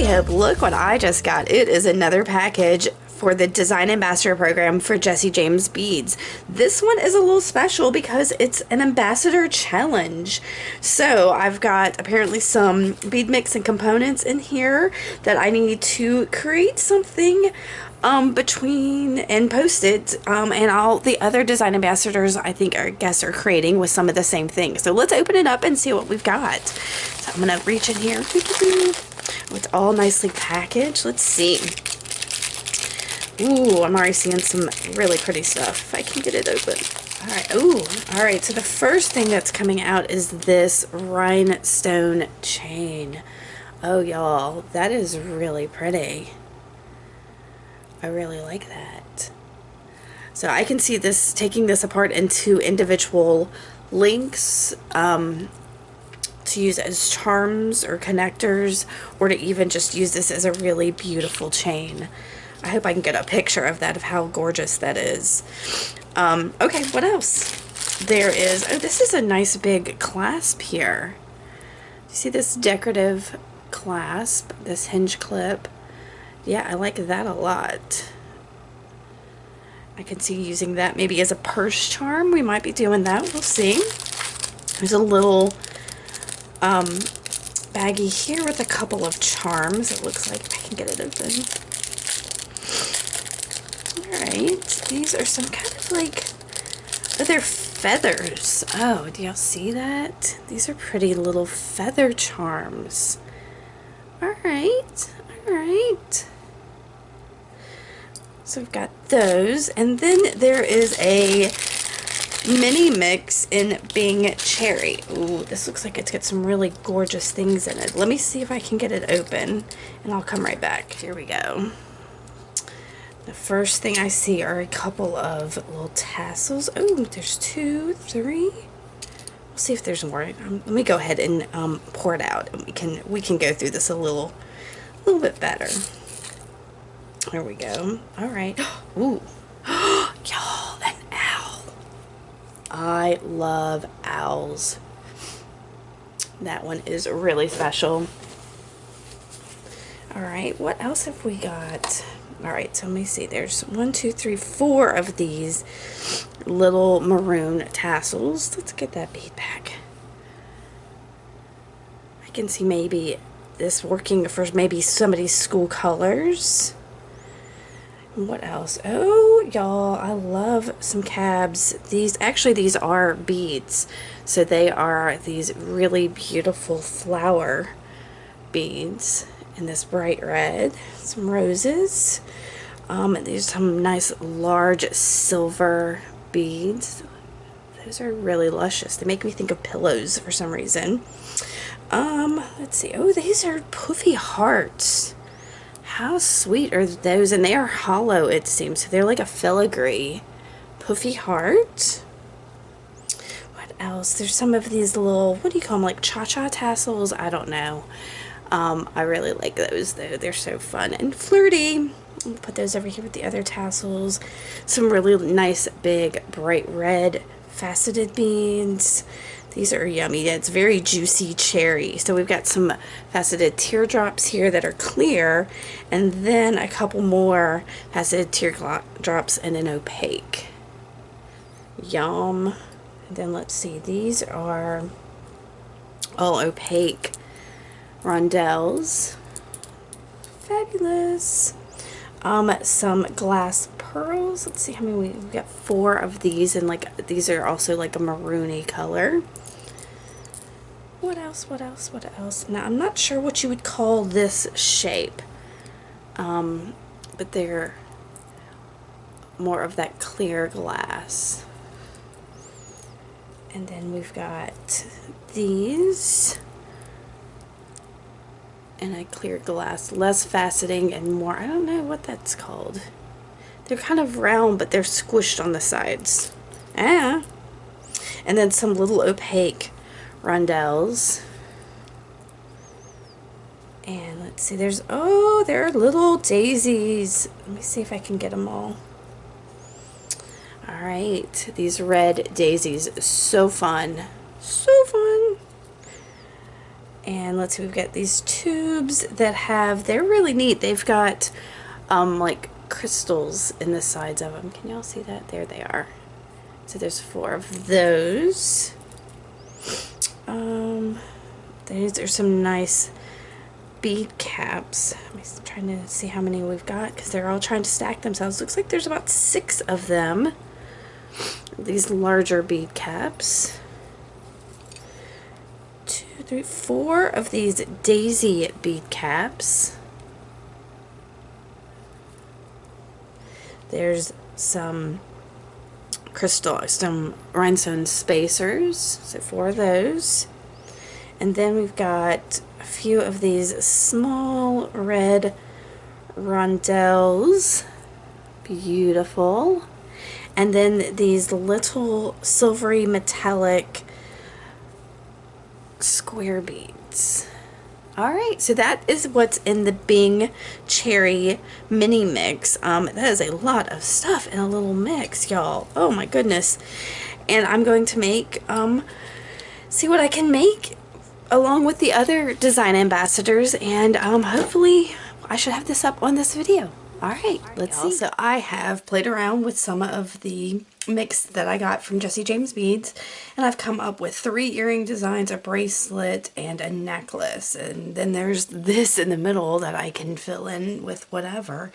Tracy Hope, look what I just got. It is another package for the Design Ambassador program for Jesse James Beads. This one is a little special because it's an ambassador challenge. So I've got apparently some bead mix and components in here that I need to create something between and post it, and all the other design ambassadors I guess are creating with some of the same things. So let's open it up and see what we've got. So I'm gonna reach in here. It's all nicely packaged. Let's see. Ooh, I'm already seeing some really pretty stuff. If I can get it open. All right. Ooh. All right. So the first thing that's coming out is this rhinestone chain. Oh, y'all, that is really pretty. I really like that. So I can see this, taking this apart into individual links to use as charms or connectors, or to even just use this as a really beautiful chain. I hope I can get a picture of that, of how gorgeous that is. Okay, what else? There is, oh, this is a nice big clasp here. You see this decorative clasp, this hinge clip? Yeah, I like that a lot. I can see using that maybe as a purse charm. We might be doing that. We'll see. There's a little baggie here with a couple of charms. It looks like I can get it open. Alright. These are some kind of like... Oh, they're feathers. Oh, do y'all see that? These are pretty little feather charms. Alright. Alright. So we've got those, and then there is a mini mix in Bing Cherry. Ooh, this looks like it's got some really gorgeous things in it. Let me see if I can get it open, and I'll come right back. Here we go. The first thing I see are a couple of little tassels. Oh, there's 2, 3. We'll see if there's more. Let me go ahead and pour it out, and we can go through this a little bit better. There we go. All right. Ooh. Y'all, an owl. I love owls. That one is really special. All right. What else have we got? All right. So let me see. There's 1, 2, 3, 4 of these little maroon tassels. Let's get that bead back. I can see maybe this working for maybe somebody's school colors. What else? Oh, y'all, I love some cabs. These are beads. So they are these really beautiful flower beads in this bright red. Some roses. These are some nice large silver beads. Those are really luscious. They make me think of pillows for some reason. Let's see. Oh, these are poofy hearts. How sweet are those? And they are hollow, it seems. So they're like a filigree poofy heart. What else? There's some of these little, what do you call them? Like cha-cha tassels? I don't know. I really like those though. They're so fun and flirty. I'll put those over here with the other tassels. Some really nice big bright red faceted beads. These are yummy. It's very juicy cherry. So we've got some faceted teardrops here that are clear, and then a couple more faceted teardrops and an opaque. Yum. And then let's see. These are all opaque rondelles. Fabulous. Some glass pearls. Let's see how many we've got. 4 of these, and like these are also like a maroony color. What else? What else? What else? Now I'm not sure what you would call this shape, but they're more of that clear glass. And then we've got these and a clear glass, less faceting and more, I don't know what that's called. They're kind of round, but they're squished on the sides. And then some little opaque rondelles. And let's see, there are little daisies. Let me see if I can get them all. Alright, these red daisies, so fun. So fun. And let's see, we've got these tubes that have, they're really neat. They've got like crystals in the sides of them. Can y'all see that? There they are. So there's 4 of those. These are some nice bead caps. I'm trying to see how many we've got because they're all trying to stack themselves. Looks like there's about 6 of them. These larger bead caps. 2, 3, 4 of these daisy bead caps. There's some some rhinestone spacers, so 4 of those. And then we've got a few of these small red rondelles, beautiful. And then these little silvery metallic square beads. Alright, so that is what's in the Bing Cherry mini mix. That is a lot of stuff in a little mix, y'all. Oh my goodness. And I'm going to make, see what I can make along with the other design ambassadors, and hopefully I should have this up on this video. Alright, let's see. So I have played around with some of the mix that I got from Jesse James Beads, and I've come up with 3 earring designs, a bracelet, and a necklace. And then there's this in the middle that I can fill in with whatever.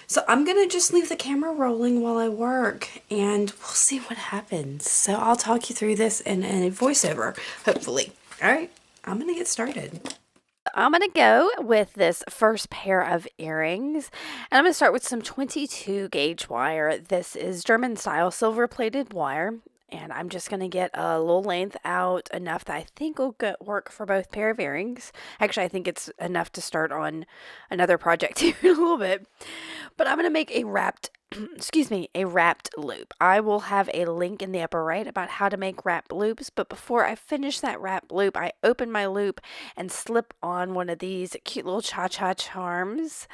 So I'm going to just leave the camera rolling while I work, and we'll see what happens. So I'll talk you through this in a voiceover, hopefully. Alright, I'm going to get started. I'm going to go with this first pair of earrings, and I'm going to start with some 22 gauge wire. This is German style silver plated wire, and I'm just going to get a little length out, enough that I think will work for both pair of earrings. Actually, I think it's enough to start on another project here in a little bit. But I'm going to make a wrapped a wrapped loop. I will have a link in the upper right about how to make wrapped loops, but before I finish that wrapped loop, I open my loop and slip on one of these cute little cha-cha charms,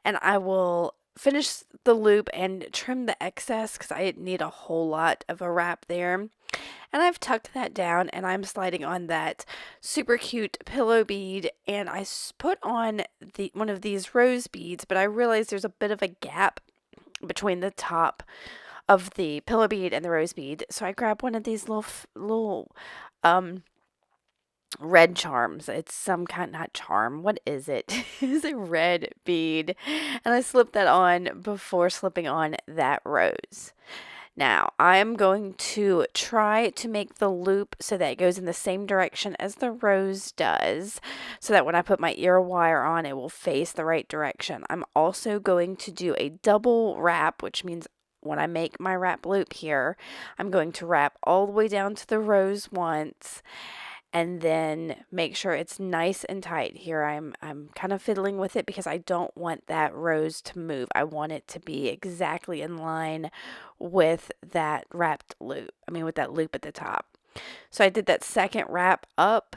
and I will finish the loop and trim the excess because I didn't need a whole lot of a wrap there. And I've tucked that down, and I'm sliding on that super cute pillow bead, and I put on one of these rose beads, but I realized there's a bit of a gap between the top of the pillow bead and the rose bead. So I grabbed one of these little red charms. It's some kind, not charm. What is it? It's a red bead. And I slipped that on before slipping on that rose. Now, I'm going to try to make the loop so that it goes in the same direction as the rose does, so that when I put my ear wire on, it will face the right direction. I'm also going to do a double wrap, which means when I make my wrap loop here, I'm going to wrap all the way down to the rose once, and then make sure it's nice and tight. Here I'm kind of fiddling with it because I don't want that rose to move. I want it to be exactly in line with that wrapped loop. With that loop at the top. So I did that second wrap up,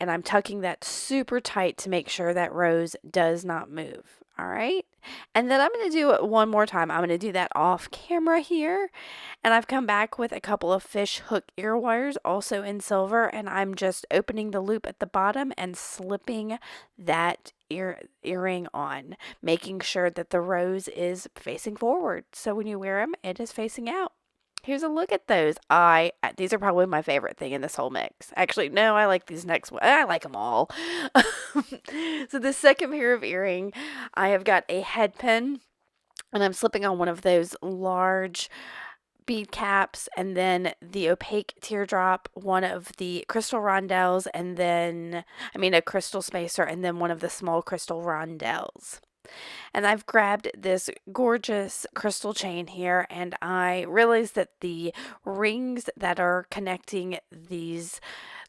and I'm tucking that super tight to make sure that rose does not move. All right. And then I'm going to do it one more time. I'm going to do that off camera here. And I've come back with a couple of fish hook ear wires, also in silver. And I'm just opening the loop at the bottom and slipping that earring on, making sure that the rose is facing forward. So when you wear them, it is facing out. Here's a look at those. These are probably my favorite thing in this whole mix. Actually, no, I like these next ones. I like them all. So the second pair of earring, I have got a head pin, and I'm slipping on one of those large bead caps, and then the opaque teardrop, one of the crystal rondelles, and then, a crystal spacer, and then one of the small crystal rondelles. And I've grabbed this gorgeous crystal chain here, and I realized that the rings that are connecting these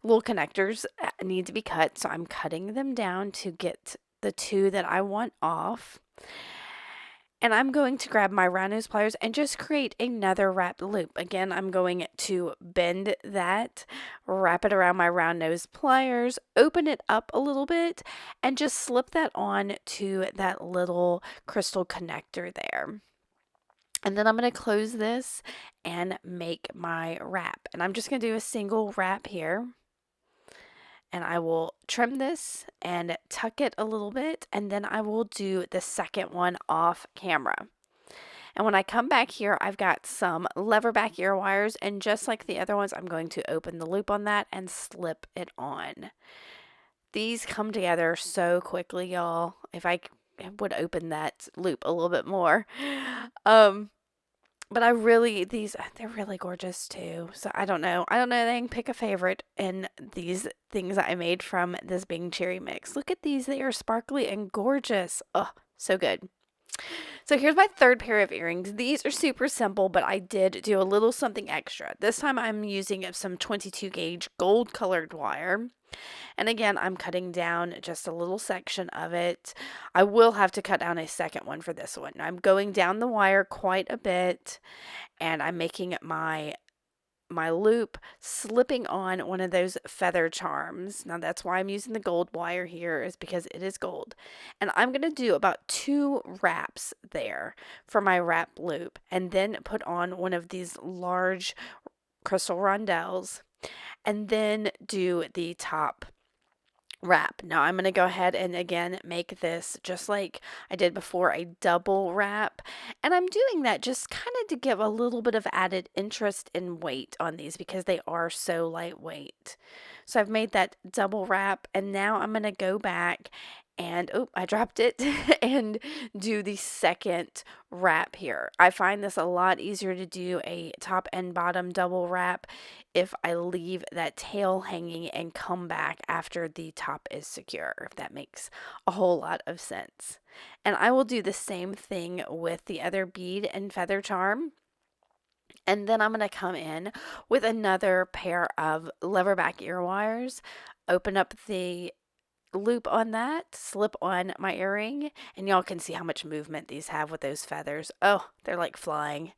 little connectors need to be cut, so I'm cutting them down to get the 2 that I want off. And I'm going to grab my round nose pliers and just create another wrapped loop. Again, I'm going to bend that, wrap it around my round nose pliers, open it up a little bit, and just slip that on to that little crystal connector there. And then I'm going to close this and make my wrap. And I'm just going to do a single wrap here. And I will trim this and tuck it a little bit, and then I will do the second one off camera. And when I come back here, I've got some leverback ear wires, and just like the other ones, I'm going to open the loop on that and slip it on. These come together so quickly, y'all. If I would open that loop a little bit more. But they're really gorgeous too. So I don't know. They can pick a favorite in these things that I made from this Bing Cherry mix. Look at these. They are sparkly and gorgeous. Oh, so good. So here's my third pair of earrings. These are super simple, but I did do a little something extra. This time I'm using some 22 gauge gold colored wire. And again, I'm cutting down just a little section of it. I will have to cut down a second one for this one. I'm going down the wire quite a bit, and I'm making my loop slipping on one of those feather charms. Now that's why I'm using the gold wire here, is because it is gold. And I'm going to do about 2 wraps there for my wrap loop, and then put on one of these large crystal rondelles, and then do the top wrap. Now I'm going to go ahead and again make this just like I did before, a double wrap, and I'm doing that just kind of to give a little bit of added interest and weight on these because they are so lightweight. So I've made that double wrap, and now I'm going to go back and I dropped it and do the second wrap here. I find this a lot easier to do a top and bottom double wrap if I leave that tail hanging and come back after the top is secure, if that makes a whole lot of sense. And I will do the same thing with the other bead and feather charm. And then I'm going to come in with another pair of leverback ear wires, open up the loop on that, slip on my earring, and y'all can see how much movement these have with those feathers. Oh, they're like flying.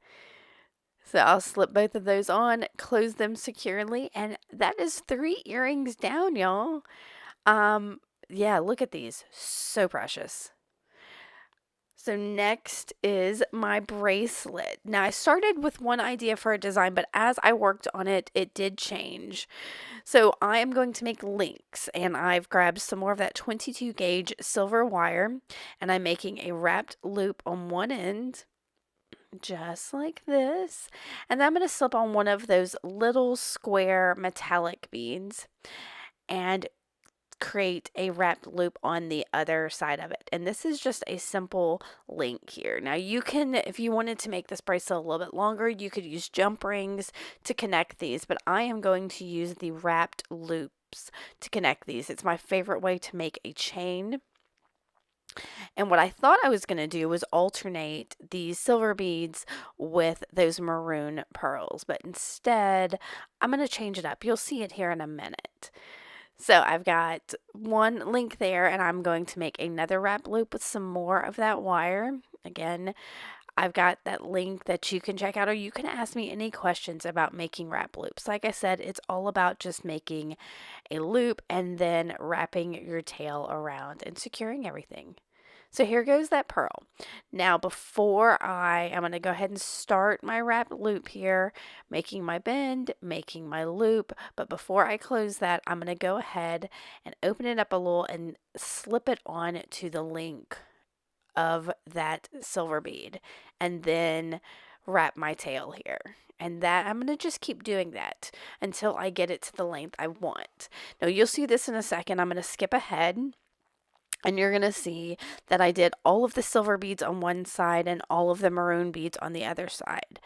So I'll slip both of those on, close them securely, and that is 3 earrings down, y'all. Yeah, look at these. So precious. So next is my bracelet. Now I started with one idea for a design, but as I worked on it, it did change. So I am going to make links, and I've grabbed some more of that 22 gauge silver wire, and I'm making a wrapped loop on one end, just like this. And then I'm going to slip on one of those little square metallic beads and create a wrapped loop on the other side of it. And this is just a simple link here. Now you can, if you wanted to make this bracelet a little bit longer, you could use jump rings to connect these, but I am going to use the wrapped loops to connect these. It's my favorite way to make a chain. And what I thought I was going to do was alternate these silver beads with those maroon pearls, but instead I'm going to change it up. You'll see it here in a minute. So I've got one link there, and I'm going to make another wrap loop with some more of that wire. Again, I've got that link that you can check out, or you can ask me any questions about making wrap loops. Like I said, it's all about just making a loop and then wrapping your tail around and securing everything. So here goes that pearl. Now before I'm going to go ahead and start my wrap loop here, making my bend, making my loop. But before I close that, I'm going to go ahead and open it up a little and slip it on to the link of that silver bead, and then wrap my tail here. And that I'm going to just keep doing that until I get it to the length I want. Now you'll see this in a second. I'm going to skip ahead. And you're going to see that I did all of the silver beads on one side and all of the maroon beads on the other side.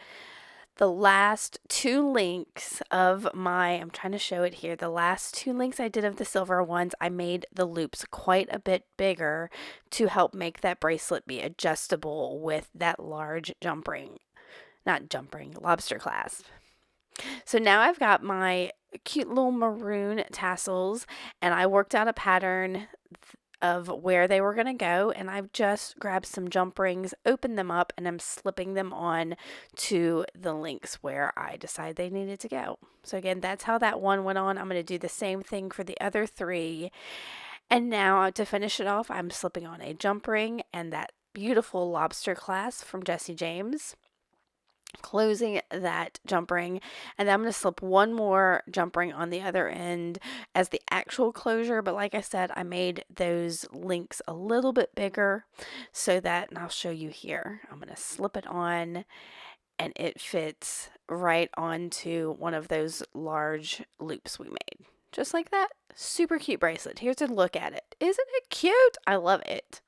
The last 2 links of I'm trying to show it here. The last 2 links I did of the silver ones, I made the loops quite a bit bigger to help make that bracelet be adjustable with that large lobster clasp. So now I've got my cute little maroon tassels, and I worked out a pattern of where they were going to go, and I've just grabbed some jump rings, opened them up, and I'm slipping them on to the links where I decided they needed to go. So again, that's how that one went on. I'm going to do the same thing for the other 3. And now to finish it off, I'm slipping on a jump ring and that beautiful lobster clasp from Jessie James. closing that jump ring, and then I'm going to slip one more jump ring on the other end as the actual closure. But like I said, I made those links a little bit bigger so that, and I'll show you here, I'm going to slip it on and it fits right onto one of those large loops we made. Just like that. Super cute bracelet. Here's a look at it. Isn't it cute? I love it.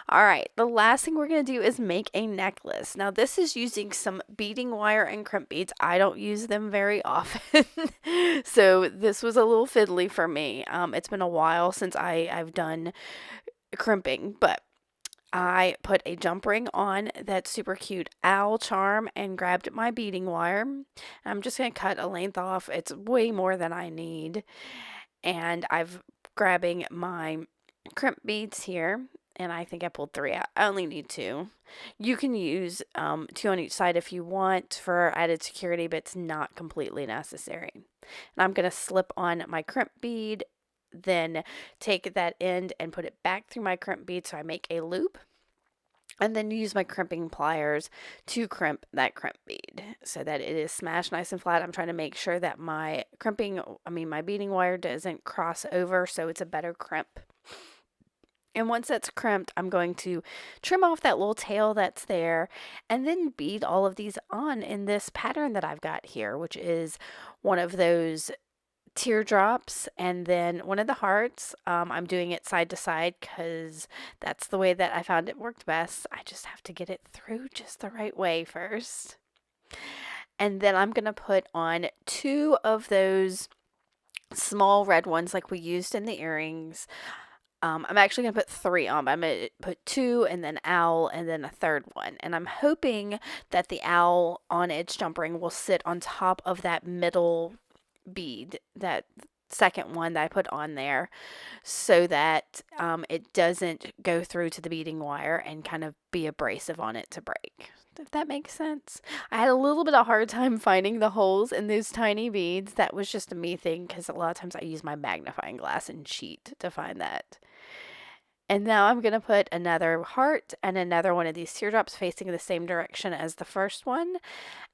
All right, the last thing we're going to do is make a necklace. Now, this is using some beading wire and crimp beads. I don't use them very often, so this was a little fiddly for me. It's been a while since I've done crimping, but I put a jump ring on that super cute owl charm and grabbed my beading wire. I'm just going to cut a length off. It's way more than I need. And I've grabbing my crimp beads here. And I think I pulled 3 out. I only need 2. You can use 2 on each side if you want for added security, but it's not completely necessary. And I'm going to slip on my crimp bead, then take that end and put it back through my crimp bead so I make a loop. And then use my crimping pliers to crimp that crimp bead so that it is smashed nice and flat. I'm trying to make sure that my my beading wire doesn't cross over, so it's a better crimp. And once that's crimped, I'm going to trim off that little tail that's there and then bead all of these on in this pattern that I've got here, which is one of those teardrops and then one of the hearts. I'm doing it side to side because that's the way that I found it worked best. I just have to get it through just the right way first. And then I'm going to put on 2 of those small red ones like we used in the earrings. I'm actually going to put 3 on, but I'm going to put 2 and then owl and then a 3rd one. And I'm hoping that the owl on edge jump ring will sit on top of that middle bead, that second one that I put on there, so that it doesn't go through to the beading wire and kind of be abrasive on it to break. If that makes sense. I had a little bit of hard time finding the holes in those tiny beads. That was just a me thing because a lot of times I use my magnifying glass and cheat to find that. And now I'm going to put another heart and another one of these teardrops facing the same direction as the first one.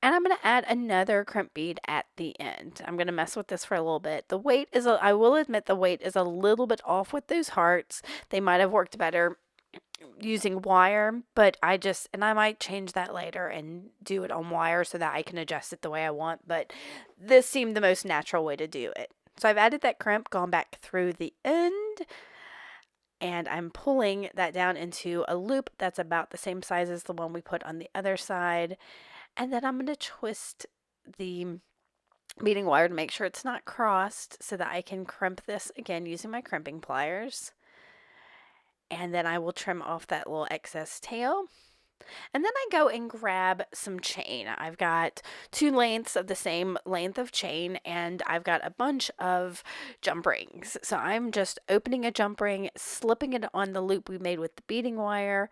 And I'm going to add another crimp bead at the end. I'm going to mess with this for a little bit. The weight is, I will admit the weight is a little bit off with those hearts. They might have worked better using wire, but I might change that later and do it on wire so that I can adjust it the way I want. But this seemed the most natural way to do it. So I've added that crimp, gone back through the end, and I'm pulling that down into a loop that's about the same size as the one we put on the other side. And then I'm going to twist the beading wire to make sure it's not crossed so that I can crimp this again using my crimping pliers. And then I will trim off that little excess tail. And then I go and grab some chain. I've got 2 lengths of the same length of chain, and I've got a bunch of jump rings. So I'm just opening a jump ring, slipping it on the loop we made with the beading wire,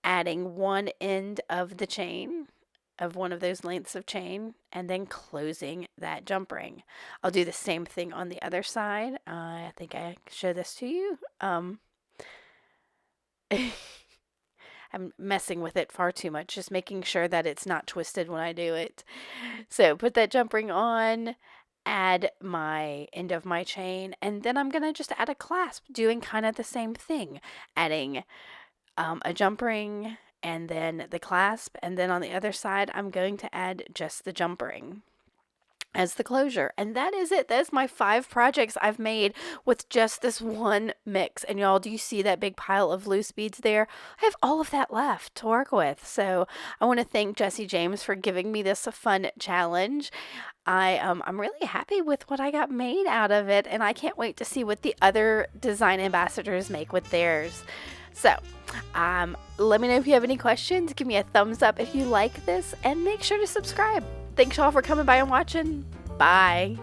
adding one end of the chain, of one of those lengths of chain, and then closing that jump ring. I'll do the same thing on the other side. I think I showed this to you. I'm messing with it far too much, just making sure that it's not twisted when I do it. So put that jump ring on, add my end of my chain, and then I'm going to just add a clasp, doing kind of the same thing, adding a jump ring and then the clasp, and then on the other side I'm going to add just the jump ring as the closure. And that is it. That's my 5 projects I've made with just this one mix. And y'all, do you see that big pile of loose beads there? I have all of that left to work with. So I want to thank Jessie James for giving me this fun challenge. I'm really happy with what I got made out of it, and I can't wait to see what the other design ambassadors make with theirs. So let me know if you have any questions. Give me a thumbs up if you like this, and make sure to subscribe. Thanks y'all for coming by and watching. Bye.